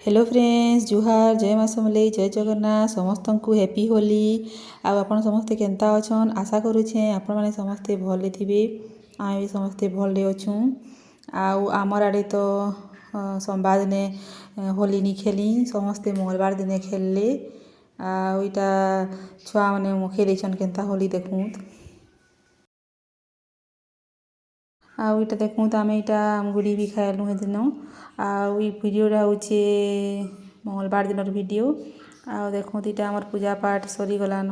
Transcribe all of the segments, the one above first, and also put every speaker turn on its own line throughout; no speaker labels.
Hello friends जुहार जय माँ समलेई जय जगन्नाथ समस्त को हैप्पी होली आपण समस्ते केंता अछन आशा करुछे आपण माने समस्ते भले थिबे आमे भी समस्ते भले अछूँ आमर आड़े तो सोमवार दिने होली नी खेली समस्ते मंगलवार दिने खेलले आईटा छुआ मैंने मुखे देछन केंता होली देखूँ आईटा देखूँ आम यहाँ गुड़ी भी खाइलु हे दिन आई भिडियोटा हूँ मंगलवार दिन वीडियो देखूँ यहाँ आम पूजा पाठ सरीगलान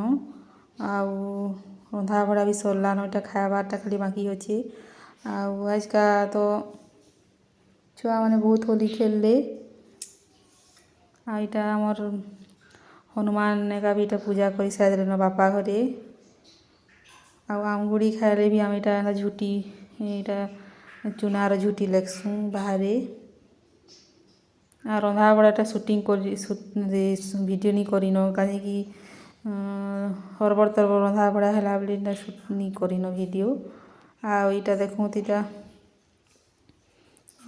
रंधा बड़ा भी सरलान यहाँ खाबारटा खाली बाकी अच्छे आजका तो छुआ मैंने बहुत होली खेलले यहाँ आमर हनुमान का भी पूजा कर सारे बापा घरे आम गुड़ी खाइले भी आम यहाँ झुटी यहाँ चुनार झुटी लेगसुँ बाहर रंधा बड़ाटा सुटिंग कर वीडियो नहीं करिन कहीं हरबर तरबर रंधा बड़ा है बोले सुट नहीं करिन वीडियो आईटा देखूँ यहाँ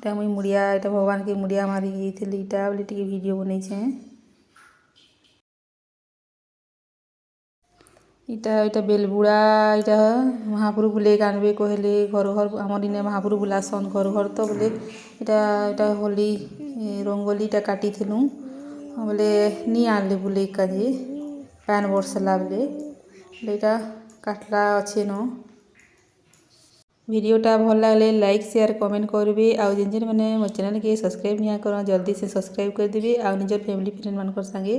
मुई मुड़िया यहाँ भगवान के मुड़िया मारी यहाँ बोले टी वीडियो बनईछे इटा बेलबुड़ा यहाँ महाप्रभु बोले आनबे कहले घर घर आमर इने महाप्रभु बुलासन घर घर तो बोले यहाँ होली रंगोलीटा काटी बोले नहीं आनले बोले काजे पैन बरसला बोले यहाँ काटला अच्छे न वीडियोटा भल लगे लाइक शेयर कमेंट करेंगे आउ जिन जिन मैंने मो चैनल के सब्सक्राइब नहीं कर जल्दी से सब्सक्राइब करदेवे आउ निजर फैमिली फ्रेंड मान संगे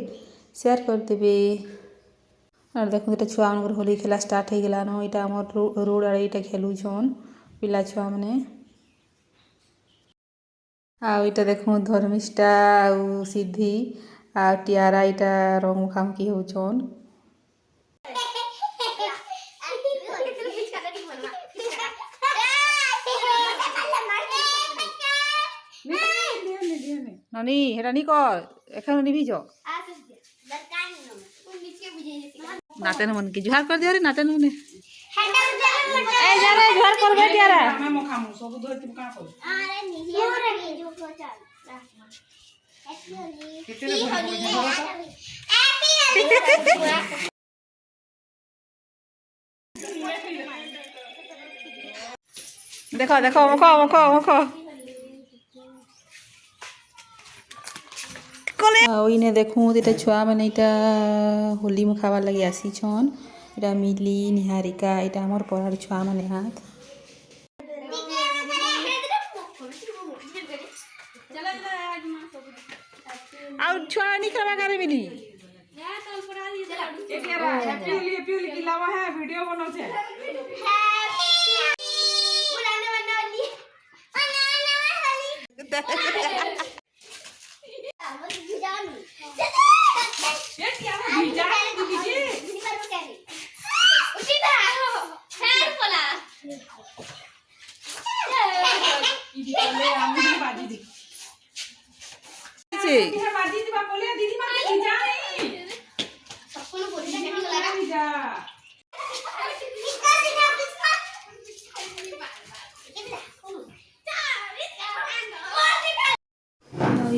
शेयर करदेवे और देखो ये छुआ मन होली खेला स्टार्ट हो गलान यहाँ आम रोड आड़े यहाँ खेलुछन पिला छुआ मैंने यहाँ देखो धर्मिष्ठा आउ सिद्धि आ टियारा यहाँ रंग मुखामुखी होछन ननी हेरा नहीं कर एखन निभिज नाते मन के जुहार कर दिया रे नाते ने ए जा रे जुहार कर बे दिया रे मैं मुखामु सब धर तुम का कर अरे नहीं रे जो को चल देखो देखो मुखो मुखो मुखो इने देखूँ यहाँ छुआ मैंने यहाँ होली मुखाबार लगे आसीछन यहाँ मिली निहारिका यहाँ आमर पढ़ार छुआ मैंने हाथ आउ छुआ नहीं खावा करे मिली वीडियो बनाछे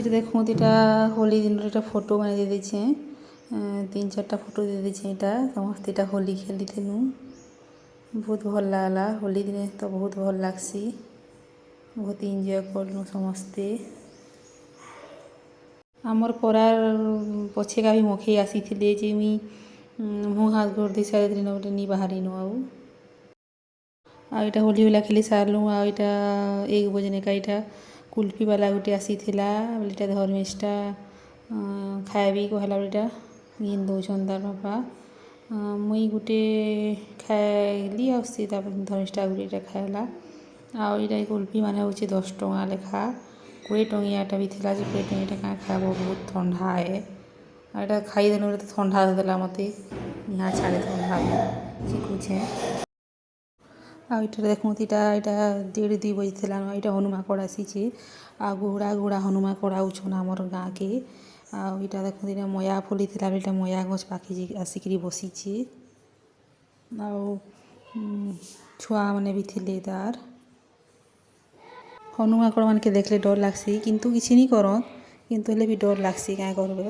देखूँ यहाँ होली दिन फोटो मैंने दे दीछे 3-4टा फोटो दे दीछे यहाँ समस्त यहाँ होली खेली थेलु बहुत भल लगला होली दिन तो बहुत भल लगसी बहुत एंजॉय करलु समस्ते आमर परार पछे का भी मुखे आसी थे जे मुई मुँह हाथ गोड़ दे सारे दिन बोले नहीं बाहरिनु आईटा होली होला खेली सारूँ आईटा 1 बजने का यहाँ कुल्फी वाला गोटे आसी बोले धर्मिष्ठा खाएबी कहला बोले घिन दौन तार बापा मुई गोटे खाइली आसी धर्मिष्ठा गोटे खाएला आईटा कुल्फी मान हूँ 10 टंका लेखा 20 टंकियाटा भी थी 20 टंकियाटा क्या खाब बहुत ठंडा है यहाँ खाईदेनु तो ठंडा देला मत यहाँ छाड़े ठंडा शिखुचे देखूँ यहाँ 1:30-2 बजे यहाँ हनुमाकड़ आसी घोड़ा घोड़ा हनुमाकड़ आउछन आमर गाँ के यहाँ देखूँ यहाँ मया फुली था मया गछ पाखी आसिक बसी ଛୁଆମାନେ ବି ଥିଲେ ତାର୍। ହନୁ ମାଙ୍କଡ଼ ମାନକେ ଦେଖିଲେ ଡର ଲାଗ୍ସି, କିନ୍ତୁ କିଛି ନି କରନ୍, କିନ୍ତୁ ହେଲେ ବି ଡର ଲାଗ୍ସି କାଁ କରବେ।